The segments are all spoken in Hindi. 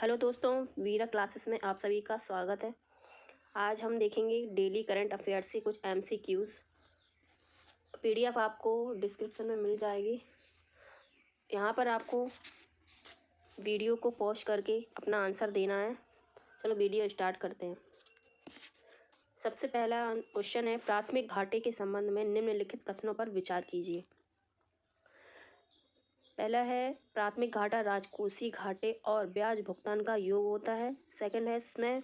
हेलो दोस्तों, वीरा क्लासेस में आप सभी का स्वागत है। आज हम देखेंगे डेली करंट अफेयर्स से कुछ एमसीक्यूज। पीडीएफ आपको डिस्क्रिप्शन में मिल जाएगी। यहाँ पर आपको वीडियो को पॉज करके अपना आंसर देना है। चलो वीडियो स्टार्ट करते हैं। सबसे पहला क्वेश्चन है, प्राथमिक घाटे के संबंध में निम्नलिखित कथनों पर विचार कीजिए। पहला है, प्राथमिक घाटा राजकोषीय घाटे और ब्याज भुगतान का योग होता है। सेकंड है, इसमें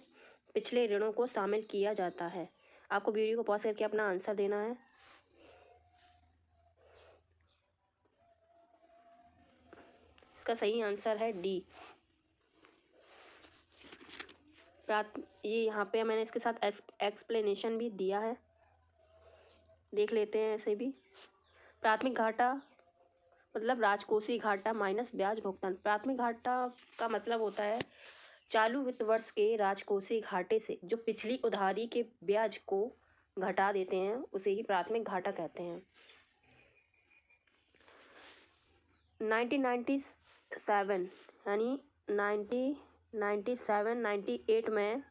पिछले ऋणों को शामिल किया जाता है। आपको वीडियो को पॉज करके अपना आंसर देना है। इसका सही आंसर है डी। ये यहाँ पे मैंने इसके साथ एक्सप्लेनेशन भी दिया है, देख लेते हैं ऐसे भी। प्राथमिक घाटा मतलब राजकोषीय घाटा माइनस ब्याज भुगतान। प्राथमिक घाटा का मतलब होता है चालू वित्त वर्ष के राजकोषीय घाटे से जो पिछली उधारी के ब्याज को घटा देते हैं, उसे ही प्राथमिक घाटा कहते हैं। 1997 यानी 1997-98 में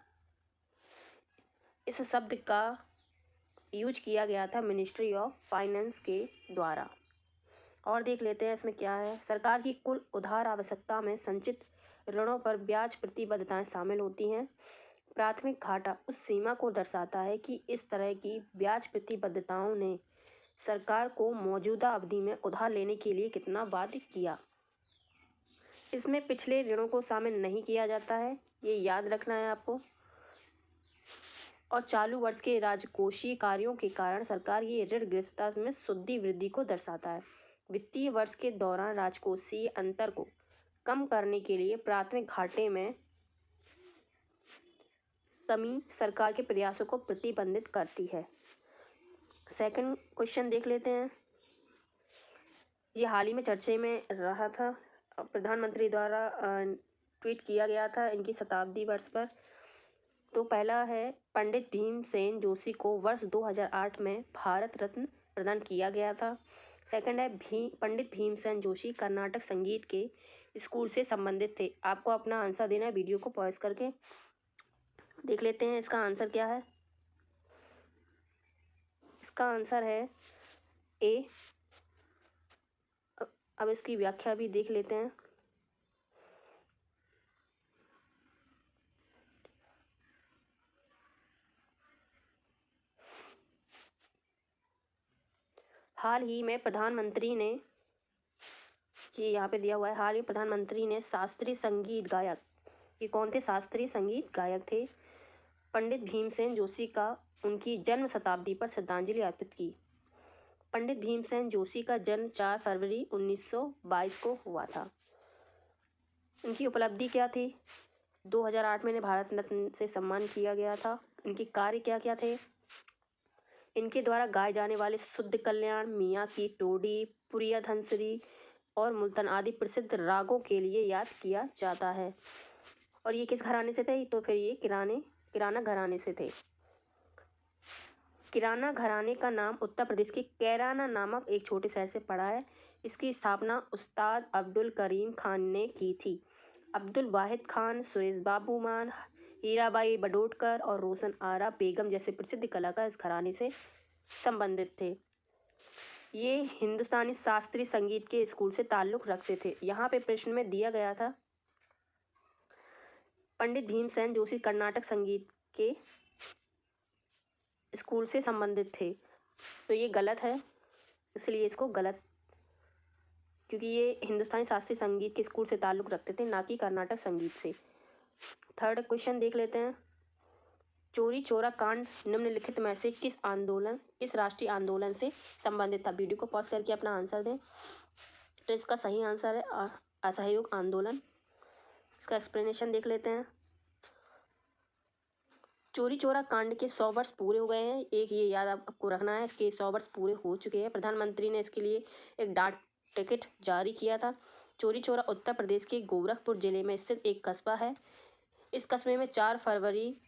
इस शब्द का यूज किया गया था मिनिस्ट्री ऑफ फाइनेंस के द्वारा। और देख लेते हैं इसमें क्या है। सरकार की कुल उधार आवश्यकता में संचित ऋणों पर ब्याज प्रतिबद्धताएं शामिल होती हैं। प्राथमिक घाटा उस सीमा को दर्शाता है कि इस तरह की ब्याज प्रतिबद्धताओं ने सरकार को मौजूदा अवधि में उधार लेने के लिए कितना बाध्य किया। इसमें पिछले ऋणों को शामिल नहीं किया जाता है, ये याद रखना है आपको। और चालू वर्ष के राजकोषीय कार्यों के कारण सरकार की ऋणग्रस्तता में शुद्ध वृद्धि को दर्शाता है। वित्तीय वर्ष के दौरान राजकोषीय अंतर को कम करने के लिए प्राथमिक घाटे में कमी सरकार के प्रयासों को प्रतिबंधित करती है। सेकंड क्वेश्चन देख लेते हैं। ये हाल ही में चर्चे में रहा था, प्रधानमंत्री द्वारा ट्वीट किया गया था इनकी शताब्दी वर्ष पर। तो पहला है, पंडित भीमसेन जोशी को वर्ष 2008 में भारत रत्न प्रदान किया गया था। सेकंड है, पंडित भीमसेन जोशी कर्नाटक संगीत के स्कूल से संबंधित थे। आपको अपना आंसर देना है, वीडियो को पॉज करके देख लेते हैं इसका आंसर क्या है। इसका आंसर है ए। अब इसकी व्याख्या भी देख लेते हैं। हाल ही में प्रधानमंत्री ने, ये यहाँ पे दिया हुआ है, हाल ही प्रधानमंत्री ने शास्त्रीय संगीत गायक, ये कौन थे? शास्त्रीय संगीत गायक थे, पंडित भीमसेन जोशी का उनकी जन्म शताब्दी पर श्रद्धांजलि अर्पित की। पंडित भीमसेन जोशी का जन्म 4 फरवरी 1922 को हुआ था। इनकी उपलब्धि क्या थी? 2008 में इन्हें भारत रत्न से सम्मान किया गया था। इनके कार्य क्या क्या थे? इनके द्वारा गाए जाने वाले शुद्ध कल्याण, मियाँ की टोडी, पुरिया धनसरी और मुल्तान आदि प्रसिद्ध रागों के लिए याद किया जाता है। और ये किस घराने से थे? तो फिर ये किराना घराने से थे। किराना घराने का नाम उत्तर प्रदेश के कैराना नामक एक छोटे शहर से पड़ा है। इसकी स्थापना उस्ताद अब्दुल करीम खान ने की थी। अब्दुल वाहिद खान, सुरेश बाबू मान, हीराबाई बडोटकर और रोशन आरा बेगम जैसे प्रसिद्ध कलाकार इस घराने से संबंधित थे। ये हिंदुस्तानी शास्त्रीय संगीत के स्कूल से ताल्लुक रखते थे। यहाँ पे प्रश्न में दिया गया था पंडित भीमसेन जोशी कर्नाटक संगीत के स्कूल से संबंधित थे, तो ये गलत है, इसलिए इसको गलत, क्योंकि ये हिंदुस्तानी शास्त्रीय संगीत के स्कूल से ताल्लुक रखते थे, ना कि कर्नाटक संगीत से। थर्ड क्वेश्चन देख लेते हैं। चोरी चोरा कांड निम्नलिखित में से किस राष्ट्रीय आंदोलन से संबंधित था? वीडियो को पॉज करके अपना आंसर दें। तो इसका सही आंसर है असहयोग आंदोलन। इसका एक्सप्लेनेशन देख लेते हैं। चोरी चोरा कांड के 100 वर्ष पूरे हो गए हैं। एक ये याद आपको रखना है, इसके 100 वर्ष पूरे हो चुके हैं। प्रधानमंत्री ने इसके लिए एक डाक टिकट जारी किया था। चोरी चोरा उत्तर प्रदेश के गोरखपुर जिले में स्थित एक कस्बा है। इस कस्बे में 4 फरवरी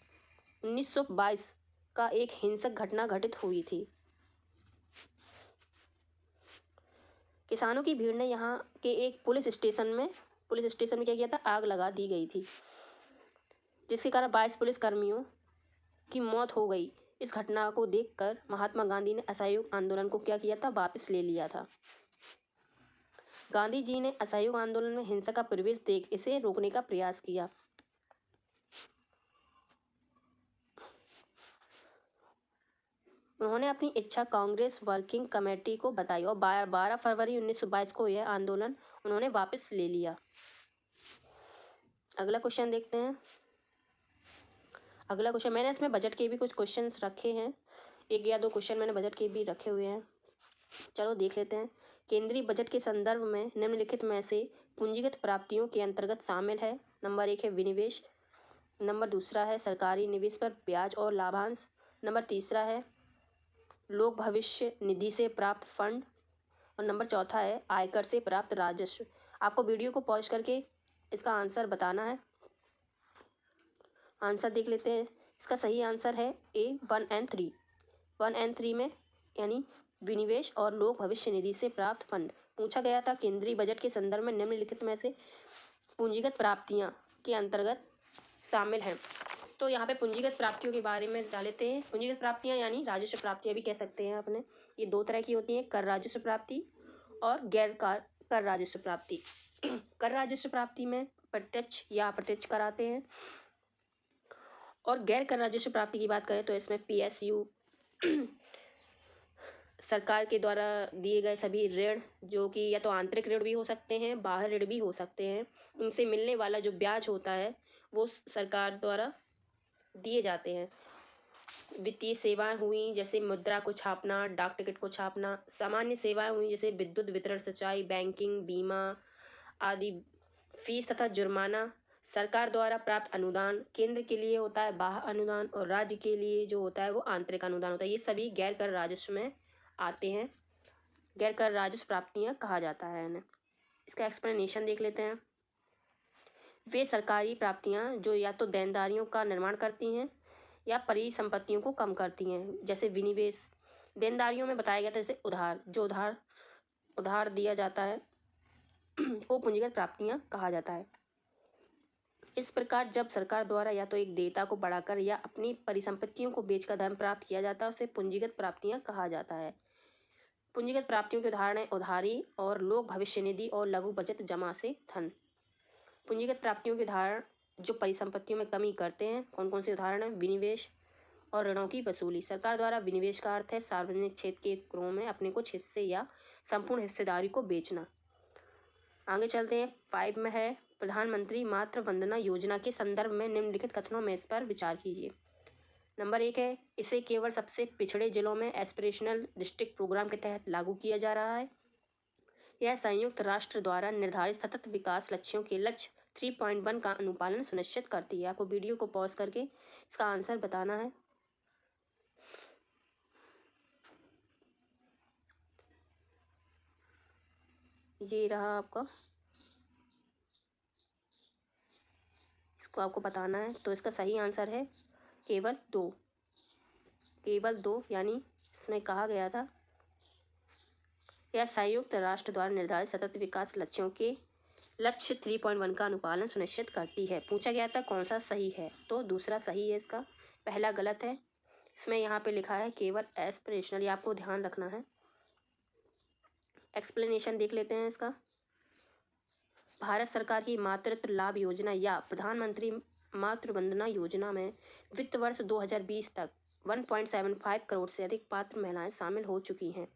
1922 का एक हिंसक घटना घटित हुई थी। किसानों की भीड़ ने यहाँ के एक पुलिस स्टेशन में पुलिस स्टेशन में क्या किया था, आग लगा दी गई थी, जिसके कारण 22 पुलिस कर्मियों की मौत हो गई। इस घटना को देखकर महात्मा गांधी ने असहयोग आंदोलन को क्या किया था, वापस ले लिया था। गांधी जी ने असहयोग आंदोलन में हिंसा का प्रवेश देख इसे रोकने का प्रयास किया। उन्होंने अपनी इच्छा कांग्रेस वर्किंग कमेटी को बताई और 12 फरवरी 1922 को यह आंदोलन उन्होंने वापस ले लिया। अगला क्वेश्चन देखते हैं। अगला क्वेश्चन, मैंने इसमें बजट के भी कुछ क्वेश्चंस रखे हैं, 1 या 2 क्वेश्चन मैंने बजट के भी रखे हुए हैं, चलो देख लेते हैं। केंद्रीय बजट के संदर्भ में निम्नलिखित में से पूंजीगत प्राप्तियों के अंतर्गत शामिल है। नंबर 1 है विनिवेश, नंबर 2 है सरकारी निवेश पर ब्याज और लाभांश, नंबर 3 है लोक भविष्य निधि से प्राप्त फंड, और नंबर 4 है आयकर से प्राप्त राजस्व। आपको वीडियो को पॉज करके इसका आंसर बताना है। आंसर देख लेते हैं। इसका सही आंसर है A 1 and 3। 1 and 3 में यानी विनिवेश और लोक भविष्य निधि से प्राप्त फंड। पूछा गया था केंद्रीय बजट के संदर्भ में निम्नलिखित में से पूंजीगत प्राप्तियां के अंतर्गत शामिल हैं। तो यहाँ पे पूंजीगत प्राप्तियों के बारे में डाल लेते हैं। पूंजीगत प्राप्तियां यानी राजस्व प्राप्तियां भी कह सकते हैं अपने, ये 2 तरह की होती हैं, कर राजस्व प्राप्ति और गैर कर राजस्व प्राप्ति। कर राजस्व प्राप्ति में प्रत्यक्ष या अप्रत्यक्ष कर आते हैं, और गैर कर राजस्व प्राप्ति की बात करें तो इसमें PSU सरकार के द्वारा दिए गए सभी ऋण, जो कि या तो आंतरिक ऋण भी हो सकते हैं, बाहर ऋण भी हो सकते हैं, उनसे मिलने वाला जो ब्याज होता है वो सरकार द्वारा दिए जाते हैं। वित्तीय सेवाएं हुई जैसे मुद्रा को छापना, डाक टिकट को छापना। सामान्य सेवाएं हुई जैसे विद्युत वितरण, सिंचाई, बैंकिंग, बीमा आदि। फीस तथा जुर्माना। सरकार द्वारा प्राप्त अनुदान केंद्र के लिए होता है बाह्य अनुदान, और राज्य के लिए जो होता है वो आंतरिक अनुदान होता है। ये सभी गैर कर राजस्व में आते हैं, गैर कर राजस्व प्राप्तियां कहा जाता है इन्हें। इसका एक्सप्लेनेशन देख लेते हैं। वे सरकारी प्राप्तियां जो या तो देनदारियों का निर्माण करती हैं या परिसंपत्तियों को कम करती हैं, जैसे विनिवेश। देनदारियों में बताया गया था जैसे उधार, जो उधार दिया जाता है को पूंजीगत प्राप्तियां कहा जाता है। इस प्रकार जब सरकार द्वारा या तो एक देयता को बढ़ाकर या अपनी परिसंपत्तियों को बेचकर धन प्राप्त किया जाता है, उसे पूंजीगत प्राप्तियां कहा जाता है। पूंजीगत प्राप्तियों के उदाहरण है उधारी और लोक भविष्य निधि और लघु बचत जमा से धन। पूंजीगत प्राप्तियों के उदाहरण जो परिसंपत्तियों में कमी करते हैं, कौन कौन से उदाहरण है, विनिवेश और ऋणों की वसूली। सरकार द्वारा विनिवेश का अर्थ है सार्वजनिक क्षेत्र के उपक्रमों में अपने कुछ हिस्से या संपूर्ण हिस्सेदारी को बेचना। आगे चलते हैं। 5 में है प्रधानमंत्री मातृ वंदना योजना के संदर्भ में निम्नलिखित कथनों में इस पर विचार कीजिए। नंबर 1 है इसे केवल सबसे पिछड़े जिलों में एस्पिरेशनल डिस्ट्रिक्ट प्रोग्राम के तहत लागू किया जा रहा है। यह संयुक्त राष्ट्र द्वारा निर्धारित सतत विकास लक्ष्यों के लक्ष्य 3.1 का अनुपालन सुनिश्चित करती है। आपको वीडियो को पॉज करके इसका आंसर बताना है। ये रहा आपका, इसको आपको बताना है। तो इसका सही आंसर है केवल 2। केवल 2 यानी इसमें कहा गया था यह संयुक्त राष्ट्र द्वारा निर्धारित सतत विकास लक्ष्यों के लक्ष्य 3.1 का अनुपालन सुनिश्चित करती है। पूछा गया था कौन सा सही है, तो दूसरा सही है इसका, पहला गलत है। इसमें यहाँ पे लिखा है केवल एस्पिरेशनल, ये आपको ध्यान रखना है। एक्सप्लेनेशन देख लेते हैं इसका। भारत सरकार की मातृत्व लाभ योजना या प्रधानमंत्री मातृ वंदना योजना में वित्त वर्ष 2020 तक 1.75 करोड़ से अधिक पात्र महिलाएं शामिल हो चुकी हैं।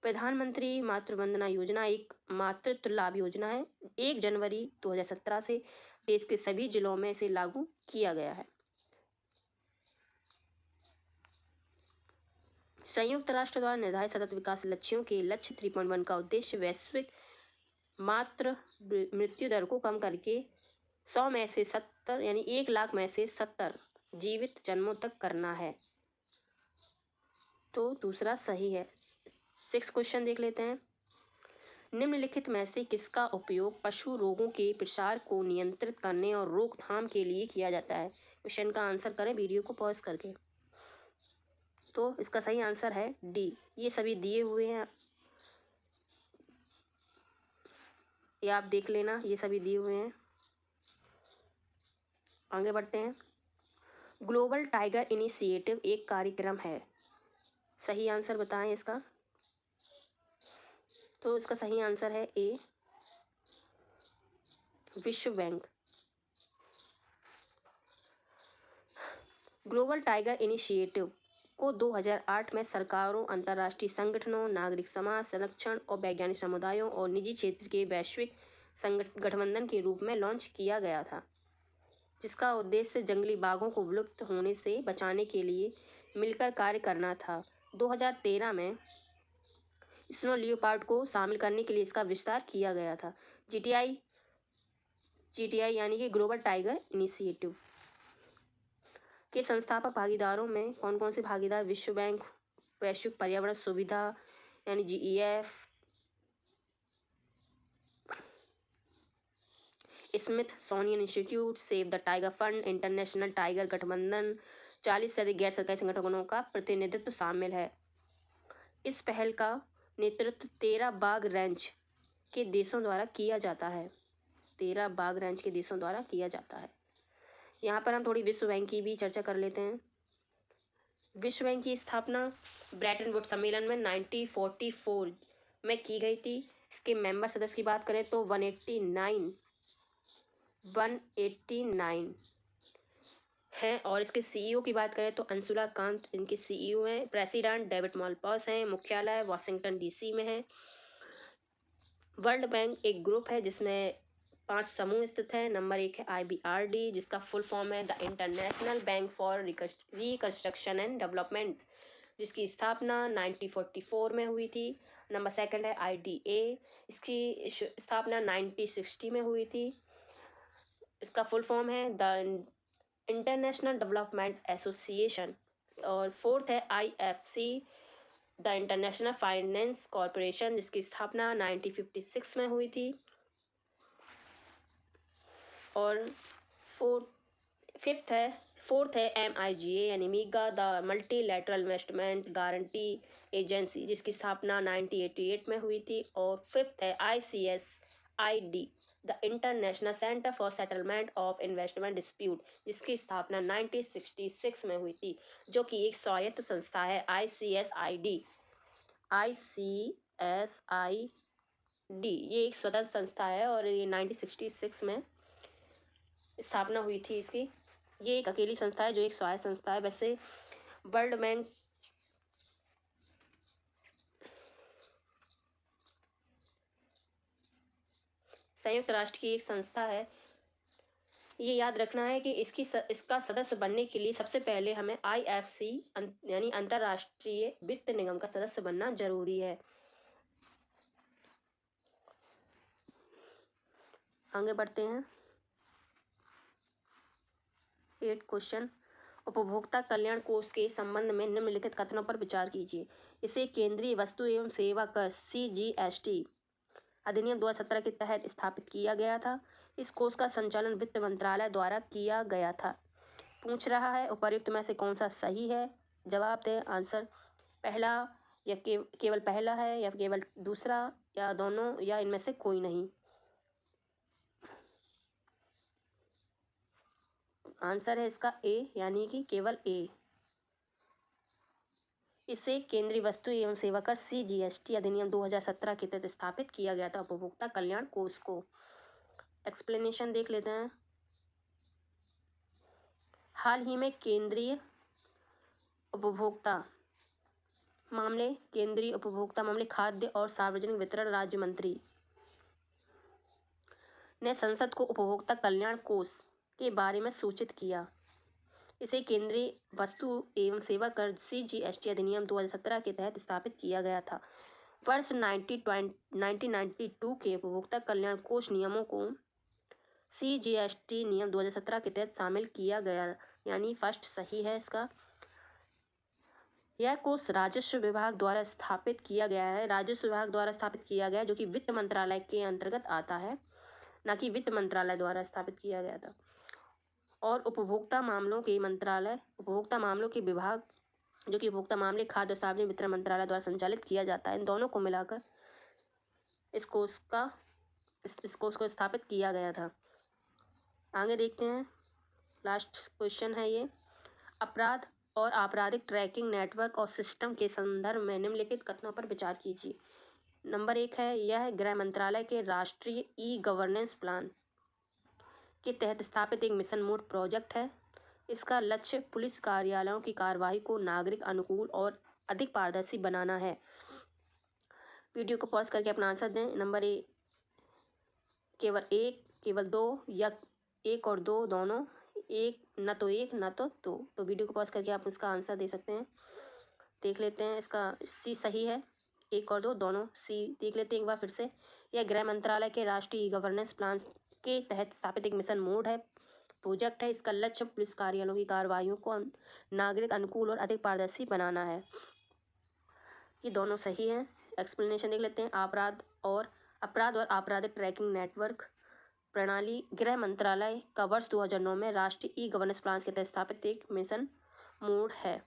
प्रधानमंत्री मातृ वंदना योजना एक मातृत्व लाभ योजना है। 1 जनवरी 2017 से देश के सभी जिलों में इसे लागू किया गया है। संयुक्त राष्ट्र द्वारा निर्धारित सतत विकास लक्ष्यों के लक्ष्य 3.1 का उद्देश्य वैश्विक मातृ मृत्यु दर को कम करके 100 में से 70 यानी 1 लाख में से 70 जीवित जन्मों तक करना है। तो दूसरा सही है। 6 क्वेश्चन देख लेते हैं। निम्नलिखित में से किसका उपयोग पशु रोगों के प्रसार को नियंत्रित करने और रोकथाम के लिए किया जाता है। क्वेश्चन का आंसर करें वीडियो को पॉज करके। तो इसका सही आंसर है डी। ये सभी दिए हुए हैं, ये आप देख लेना, ये सभी दिए हुए हैं। आगे बढ़ते हैं। ग्लोबल टाइगर इनिशिएटिव एक कार्यक्रम है। सही आंसर बताएं इसका। तो इसका सही आंसर है ए, विश्व बैंक। ग्लोबल टाइगर इनिशिएटिव को 2008 में सरकारों, अंतर्राष्ट्रीय संगठनों, नागरिक समाज, संरक्षण और वैज्ञानिक समुदायों और निजी क्षेत्र के वैश्विक गठबंधन के रूप में लॉन्च किया गया था, जिसका उद्देश्य जंगली बाघों को विलुप्त होने से बचाने के लिए मिलकर कार्य करना था। 2013 में स्नो लियोपार्ड को शामिल करने के लिए इसका विस्तार किया गया था। जीटीआई यानी कि ग्लोबल टाइगर इनिशिएटिव के संस्थापक भागीदारों में कौन कौन से भागीदार? विश्व बैंक, वैश्विक पर्यावरण सुविधा यानी GEF, Smithsonian institute, save the tiger fund, international tiger गठबंधन, 40 से अधिक गैर सरकारी संगठनों का प्रतिनिधित्व शामिल है। इस पहल का नेतृत्व 13 बाघ रेंज के देशों द्वारा किया जाता है। 13 बाघ रेंज के देशों द्वारा किया जाता है। यहाँ पर हम थोड़ी विश्व बैंक की भी चर्चा कर लेते हैं। विश्व बैंक की स्थापना ब्रेटन वुड्स सम्मेलन में 1944 में की गई थी। इसके मेंबर सदस्य की बात करें तो 189 हैं, और इसके CEO की बात करें तो अंशुला कांत इनके CEO हैं। प्रेसिडेंट डेविड मालपास हैं। मुख्यालय वाशिंगटन DC में है। वर्ल्ड बैंक एक ग्रुप है जिसमें 5 समूह स्थित हैं। नंबर 1 है IBRD, जिसका फुल फॉर्म है the international bank for reconstruction and development, जिसकी स्थापना 1944 में हुई थी। नंबर 2 है IDA, इसकी स्थापना 1960 में हुई थी। इसका फुल फॉर्म है द इंटरनेशनल डेवलपमेंट एसोसिएशन। और 4 है IFC, the international finance corporation, जिसकी स्थापना 1956 में हुई थी। और फोर्थ है MIGA यानी MIGA, the multilateral investment guarantee agency, जिसकी स्थापना 1988 में हुई थी। और 5th है ICSID, the international centre for settlement of investment dispute, जिसकी स्थापना 1966 में हुई थी, जो कि एक स्वायत्त संस्था है। ICSID ये एक स्वतंत्र संस्था है और ये 1966 में स्थापना हुई थी इसकी। ये एक अकेली संस्था है जो एक स्वायत्त संस्था है। वैसे वर्ल्ड बैंक संयुक्त राष्ट्र की एक संस्था है। ये याद रखना है कि इसका सदस्य बनने के लिए सबसे पहले हमें IFC यानी अंतरराष्ट्रीय वित्त निगम का सदस्य बनना जरूरी है। आगे बढ़ते हैं। 8 क्वेश्चन। उपभोक्ता कल्याण कोष के संबंध में निम्नलिखित कथनों पर विचार कीजिए। इसे केंद्रीय वस्तु एवं सेवा कर CGST अधिनियम 2017 के तहत स्थापित किया गया था। इस कोष का संचालन वित्त मंत्रालय द्वारा किया गया था। पूछ रहा है उपर्युक्त में से कौन सा सही है। जवाब दें। आंसर पहला या केवल पहला है, या केवल दूसरा, या दोनों, या इनमें से कोई नहीं। आंसर है इसका ए, यानी कि केवल ए। इसे केंद्रीय वस्तु एवं सेवा कर CGST अधिनियम 2017 के तहत स्थापित किया गया था उपभोक्ता कल्याण कोष को। एक्सप्लेनेशन देख लेते हैं। हाल ही में केंद्रीय उपभोक्ता मामले खाद्य और सार्वजनिक वितरण राज्य मंत्री ने संसद को उपभोक्ता कल्याण कोष के बारे में सूचित किया। इसे केंद्रीय वस्तु एवं सेवा कर CGST अधिनियम 2017 के तहत स्थापित किया गया था। वर्ष 1992 के उपभोक्ता कल्याण कोष नियमों को CGST नियम 2017 के तहत शामिल किया गया, यानी फर्स्ट सही है इसका। यह कोष राजस्व विभाग द्वारा स्थापित किया गया है। राजस्व विभाग द्वारा स्थापित किया गया, जो कि वित्त मंत्रालय के अंतर्गत आता है, न कि वित्त मंत्रालय द्वारा स्थापित किया गया था। और उपभोक्ता मामलों के विभाग, जो कि उपभोक्ता मामले खाद्य और सार्वजनिक वितरण मंत्रालय द्वारा संचालित किया जाता है, इन दोनों को मिलाकर इस कोष का इसको स्थापित किया गया था। आगे देखते हैं, लास्ट क्वेश्चन है ये। अपराध और आपराधिक ट्रैकिंग नेटवर्क और सिस्टम के संदर्भ में निम्नलिखित कथनों पर विचार कीजिए। नंबर 1 है, यह गृह मंत्रालय के राष्ट्रीय ई गवर्नेंस प्लान के तहत स्थापित एक मिशन मोड प्रोजेक्ट है। इसका लक्ष्य पुलिस कार्यालयों की कार्यवाही को नागरिक अनुकूल और अधिक पारदर्शी बनाना है। वीडियो को पॉज करके अपना आंसर दें। नंबर 1 केवल 1, केवल 2 या 1 और 2 दोनों, 1 न तो 1 न तो 2। तो वीडियो को पॉज करके आप इसका आंसर दे सकते हैं। देख लेते हैं, इसका सी सही है, 1 और 2 दोनों सी। देख लेते हैं एक बार फिर से। यह गृह मंत्रालय के राष्ट्रीय गवर्नेंस प्लान के तहत स्थापित एक मिशन मोड है प्रोजेक्ट है। इसका लक्ष्य पुलिस कार्यालयों की कार्रवाइयों को नागरिक अनुकूल और अधिक पारदर्शी बनाना है। ये दोनों सही है। एक्सप्लेनेशन देख लेते हैं। अपराध और आपराधिक ट्रैकिंग नेटवर्क प्रणाली गृह मंत्रालय का वर्ष 2009 में राष्ट्रीय ई गवर्नेंस प्लान के तहत स्थापित एक मिशन मोड है।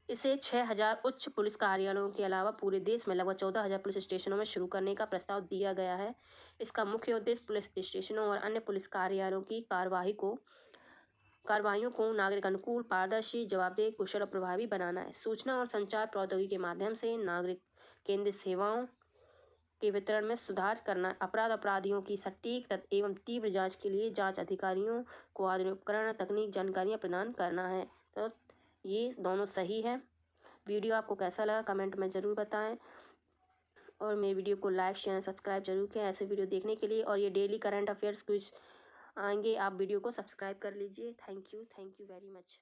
इसे 6000 उच्च पुलिस कार्यालयों के अलावा पूरे देश में लगभग 14000 पुलिस स्टेशनों में शुरू करने का प्रस्ताव दिया गया है। इसका मुख्य उद्देश्य पुलिस स्टेशनों और अन्य पुलिस कार्यालयों की कार्रवाइयों को नागरिक अनुकूल, पारदर्शी, जवाबदेह, कुशल और प्रभावी बनाना है। सूचना और संचार प्रौद्योगिकी के माध्यम से नागरिक केंद्रित सेवाओं के वितरण में सुधार करना, अपराधियों की सटीक एवं तीव्र जांच के लिए जांच अधिकारियों को आधुनिक उपकरण, तकनीक, जानकारियां प्रदान करना है। तो ये दोनों सही है। वीडियो आपको कैसा लगा कमेंट में ज़रूर बताएं और मेरे वीडियो को लाइक, शेयर, सब्सक्राइब जरूर करें ऐसे वीडियो देखने के लिए। और ये डेली करंट अफेयर्स क्विज आएंगे, आप वीडियो को सब्सक्राइब कर लीजिए। Thank you very much.